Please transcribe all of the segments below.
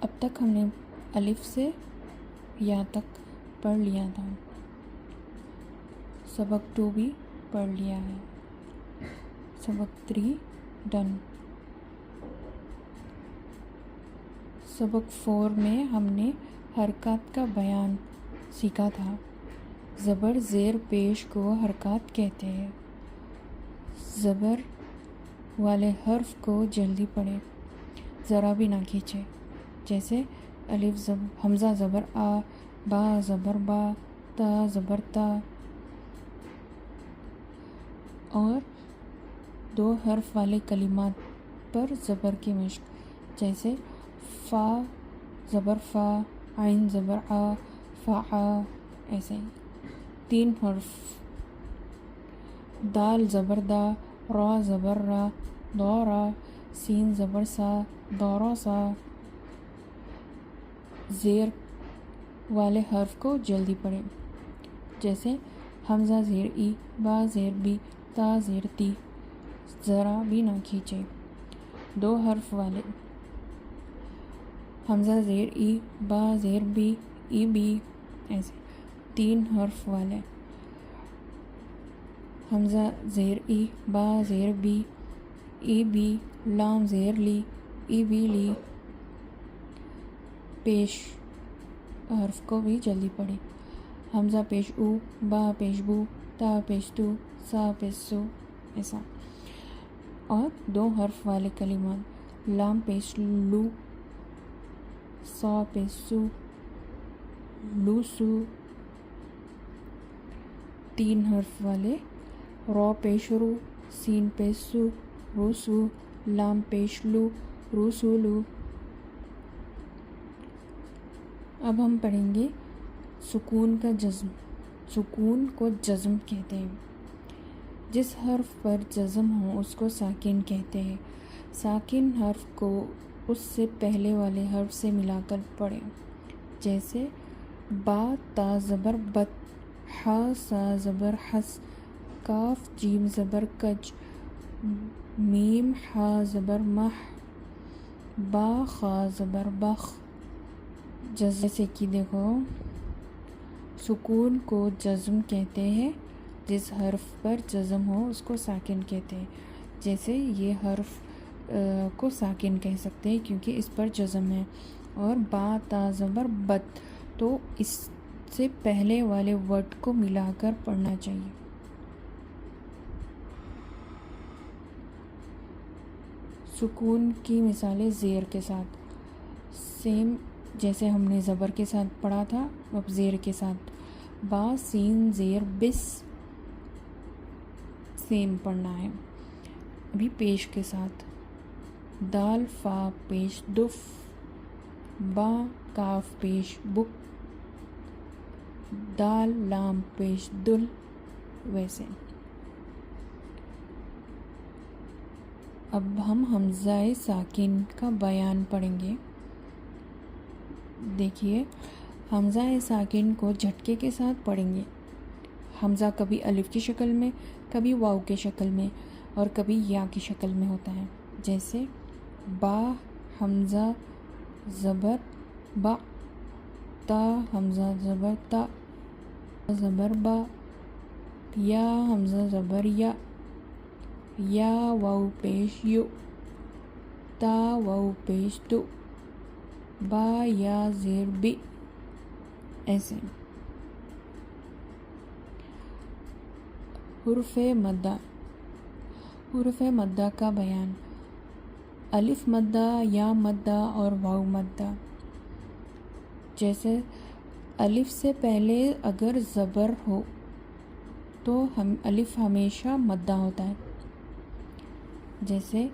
اب تک ہم نے الف سے یا تک پڑھ لیا تھا. سبق 2 بھی پڑھ لیا ہے. سبق 3 ڈن. سبق 4 میں ہم نے حرکات کا بیان سیکھا تھا. زبر زیر پیش کو حرکات کہتے ہیں. زبر والے حرف کو جلدی پڑھیں، ذرا بھی نہ کھینچے. جیسے الف حمزہ زبر آ، با زبر با، تا زبر تا. اور 2 حرف والے کلمات پر زبر کی مشق، جیسے فا زبر فا، عین زبر آ، فا آ. ایسے ہی 3 حرف دال زبر دا، را زبر را، دا را. سین زبر سا، دورا سا. زیر والے حرف کو جلدی پڑھیں، جیسے حمزہ زیر ای، با زیر بی، تا زیر تی. ذرا بھی نہ کھینچے. 2 حرف والے حمزہ زیر ای، با زیر بی، ای بی. ایسے 3 حرف والے حمزہ زیر ای، با زیر بی، ای بی. لام زیر لی، ای بی لی. پیش حرف کو بھی جلدی پڑھیں. حمزہ پیش او، با پیش بو، تا پیش تو، سا پیش سو. ایسا. اور 2 حرف والے کلمات لام پیش لو، سا پیش سو، لو سو. 3 حرف والے را پیش رو، سین پیش سو، رو سو. لام پیش لو، رو سو لو. اب ہم پڑھیں گے سکون کا جزم. سکون کو جزم کہتے ہیں. جس حرف پر جزم ہو اس کو ساکن کہتے ہیں. ساکن حرف کو اس سے پہلے والے حرف سے ملا کر پڑھیں. جیسے با تا زبر بت، حا سا زبر حس، کاف جیم زبر کج، میم ہا زبر مح، با خا زبر بخ. جیسے کہ دیکھو، سکون کو جزم کہتے ہیں. جس حرف پر جزم ہو اس کو ساکن کہتے ہیں. جیسے یہ حرف کو ساکن کہہ سکتے ہیں کیونکہ اس پر جزم ہے. اور با تا زبر بت، تو اس سے پہلے والے ورڈ کو ملا کر پڑھنا چاہیے. سکون کی مثالیں زیر کے ساتھ. سیم جیسے ہم نے زبر کے ساتھ پڑھا تھا، اب زیر کے ساتھ. با سین زیر بس، سیم پڑھنا ہے. ابھی پیش کے ساتھ. دال فا پیش دف، با کاف پیش بک، دال لام پیش دل. ویسے اب ہم حمزہ ساکن کا بیان پڑھیں گے. دیکھیے، حمزہ ساکن کو جھٹکے کے ساتھ پڑھیں گے. حمزہ کبھی الف کی شکل میں، کبھی واو کی شکل میں، اور کبھی یا کی شکل میں ہوتا ہے. جیسے با حمزہ زبر با، تا حمزہ زبر تا، زبر با. یا حمزہ زبر یا، یا واو پیش یو، تا واو پیش تو، با یا زیر بی. ایسے. حروف مدہ. حروف مدہ کا بیان. الف مدہ، یا مدہ اور واو مدہ. جیسے الف سے پہلے اگر زبر ہو تو الف ہمیشہ مدہ ہوتا ہے. جیسے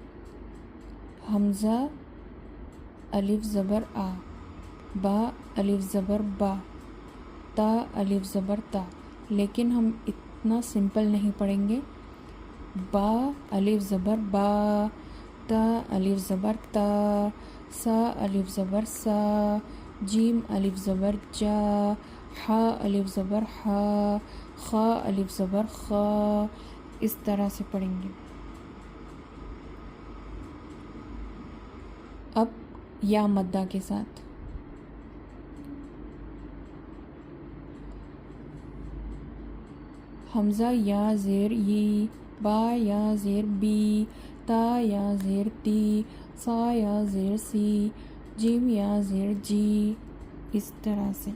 حمزہ الف زبر آ، با الف زبر با، تا الف زبر تا. لیکن ہم اتنا سمپل نہیں پڑھیں گے. با الف زبر با، تا الف زبر تا، سا الف زبر سا، جیم الف زبر جا، ہا الف زبر ہا، خا الف زبر خا. اس طرح سے پڑھیں گے. اب یا مدہ کے ساتھ. حمزہ یا زیر ی، با یا زیر بی، تا یا زیر تی، سا یا زیر سی، جیم یا زیر جی. اس طرح سے.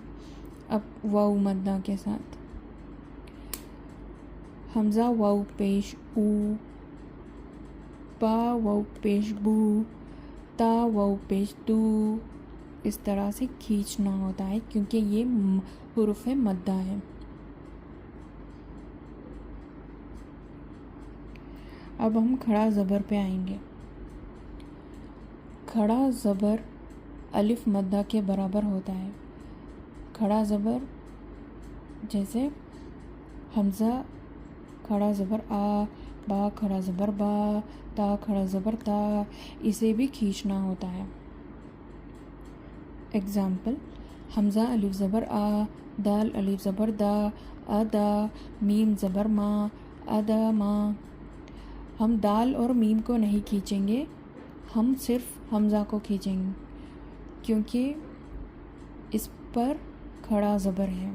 اب واو مدہ کے ساتھ. حمزہ واو پیش او، با واو پیش بو، تا واو پیش تو. اس طرح سے کھینچنا ہوتا ہے کیونکہ یہ حروف مدہ ہے. اب ہم کھڑا زبر پہ آئیں گے. کھڑا زبر الف مدہ کے برابر ہوتا ہے. کھڑا زبر جیسے حمزہ کھڑا زبر آ، با کھڑا زبر با، تا کھڑا زبر تا. اسے بھی کھینچنا ہوتا ہے. اگزامپل: حمزہ الف زبر آ، دال الف زبر دا، ادا، میم زبر ما، ادا ما. ہم دال اور میم کو نہیں کھینچیں گے، ہم صرف حمزہ کو کھینچیں گے کیونکہ اس پر کھڑا زبر ہے.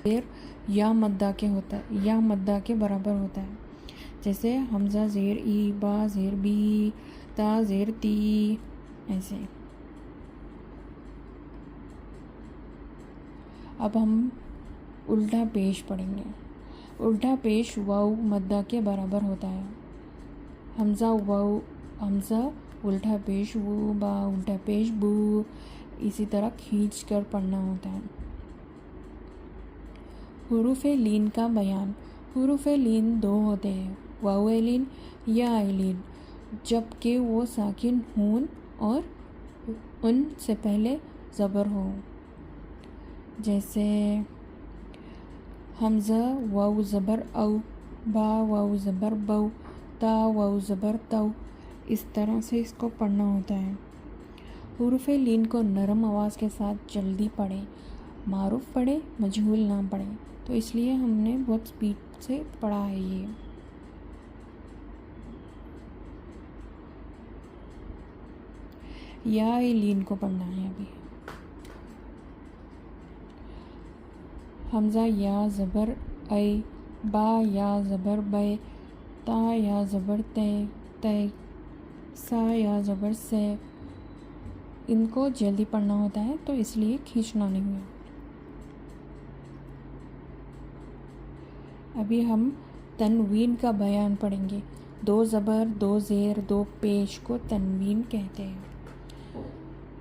زیر یا مدہ کے ہوتا ہے، یا مدہ کے برابر ہوتا ہے. جیسے حمزہ زیر ای، با زیر بی، تا زیر تی. ایسے. اب ہم الٹا پیش پڑھیں گے. الٹا پیش واو مدہ کے برابر ہوتا ہے. حمزہ واو، حمزہ الٹا پیش وو، با الٹا پیش بو. اسی طرح کھینچ کر پڑھنا ہوتا ہے. حروف لین کا بیان. حروف لین دو ہوتے ہیں، واو لین یا لین، جبکہ وہ ساکن ہوں اور ان سے پہلے زبر ہو. جیسے حمزہ واو زبر او، با واو زبر بو، تا واو زبر تو. اس طرح سے اس کو پڑھنا ہوتا ہے. حروف لین کو نرم آواز کے ساتھ جلدی پڑھیں، معروف پڑھیں، مجہول نہ پڑھیں. تو اس لیے ہم نے بہت سپیڈ سے پڑھا ہے یہ. یا لین کو پڑھنا ہے ابھی. حمزہ یا زبر اے، با یا زبر بے، تا یا زبر تے، تے، سا یا زبر سے. ان کو جلدی پڑھنا ہوتا ہے تو اس لیے کھینچنا نہیں ہے. ابھی ہم تنوین کا بیان پڑھیں گے. دو زبر، دو زیر، دو پیش کو تنوین کہتے ہیں.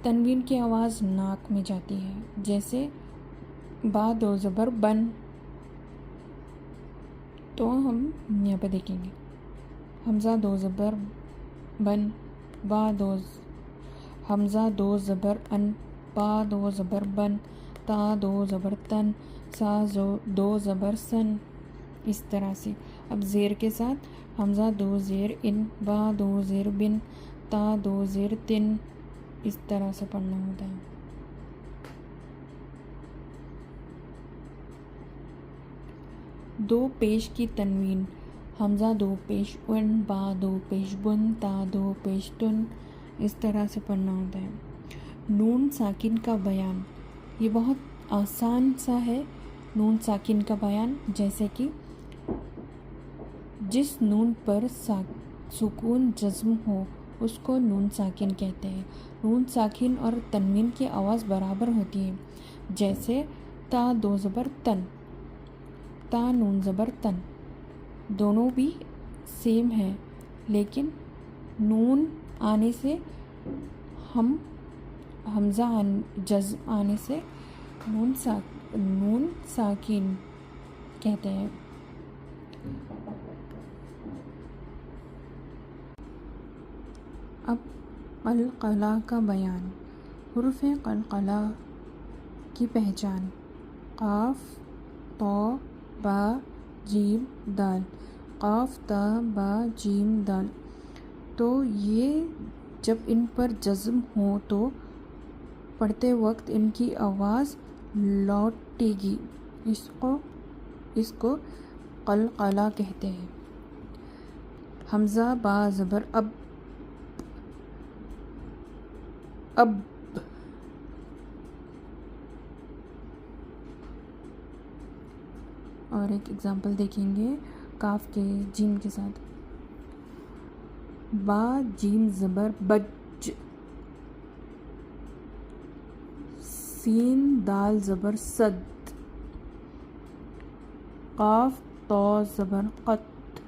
تنوین کی آواز ناک میں جاتی ہے. جیسے با دو زبر بن. تو ہم یہاں پہ دیکھیں گے حمزہ دو زبر بن، با دو، حمزہ دو زبر ان، با دو زبر بن، تا دو زبر تن، سا دو زبر سن. اس طرح سے. اب زیر کے ساتھ حمزہ دو زیر ان، با دو زیر بن، تا دو زیر تن. اس طرح سے پڑھنا ہوتا ہے. دو پیش کی تنوین. حمزہ دو پیش ان، با دو پیش بن، تا دو پیش تن. اس طرح سے پڑھنا ہوتا ہے. نون ساکن کا بیان. یہ بہت آسان سا ہے نون ساکن کا بیان. جیسے کہ جس نون پر سکون جزم ہو اس کو نون ساکن کہتے ہیں. نون ساکن اور تنوین کی آواز برابر ہوتی ہے. جیسے تا دو زبر تن، تا نون زبر تن. دونوں بھی سیم ہے لیکن نون آنے سے ہم حمزہ جزم آنے سے نون ساکن کہتے ہیں. اب قلقلہ کا بیان. حروف قلقلہ کی پہچان. قاف، طا، با، جیم، دال. قاف، تا، با، جیم، دال. تو یہ جب ان پر جزم ہو تو پڑھتے وقت ان کی آواز لوٹے گی. اس کو قلقلہ کہتے ہیں. حمزہ با زبر اب، اب. اور ایک ایگزامپل دیکھیں گے کاف کے جیم کے ساتھ. با جیم زبر بج. سین دال زبر صد. قاف طا زبر قط.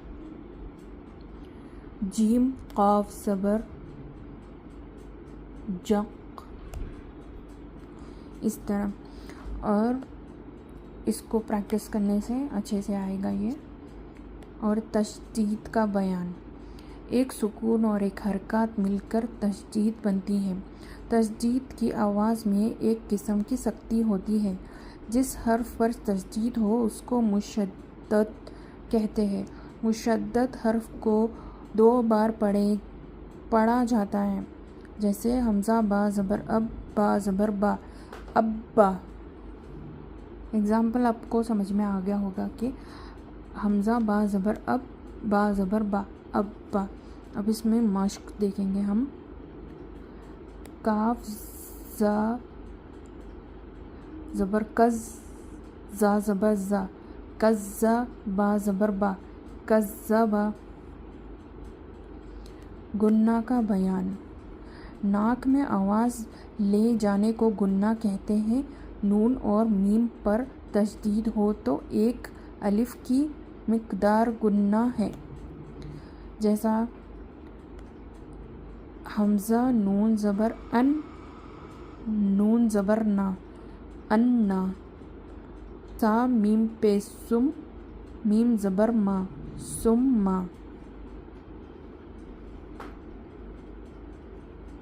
جیم قاف زبر جق. اس طرح. اور اس کو پریکٹس کرنے سے اچھے سے آئے گا یہ. اور تشدید کا بیان. ایک سکون اور ایک حرکات مل کر تشدید بنتی ہے. تشدید کی آواز میں ایک قسم کی سختی ہوتی ہے. جس حرف پر تشدید ہو اس کو مشدد کہتے ہیں. مشدد حرف کو 2 بار پڑھا جاتا ہے، جیسے حمزہ با زبر اب، با زبر با، ابا. ایگزامپل آپ کو سمجھ میں آ گیا ہوگا کہ حمزہ با زبر اب، با زبر با، ابا. اب اس میں مشق دیکھیں گے ہم. کاف زا زبر کز، زا زبر زا، کزا. با زبر با، کزبا. گنہ کا بیان. ناک میں آواز لے جانے کو گنہ کہتے ہیں. نون اور میم پر تشدید ہو تو ایک الف کی مقدار گنہ ہے. جیسا حمزہ نون زبر ان، نون زبر نا، انا. سا میم پہ سم، میم زبر ما، سم ما.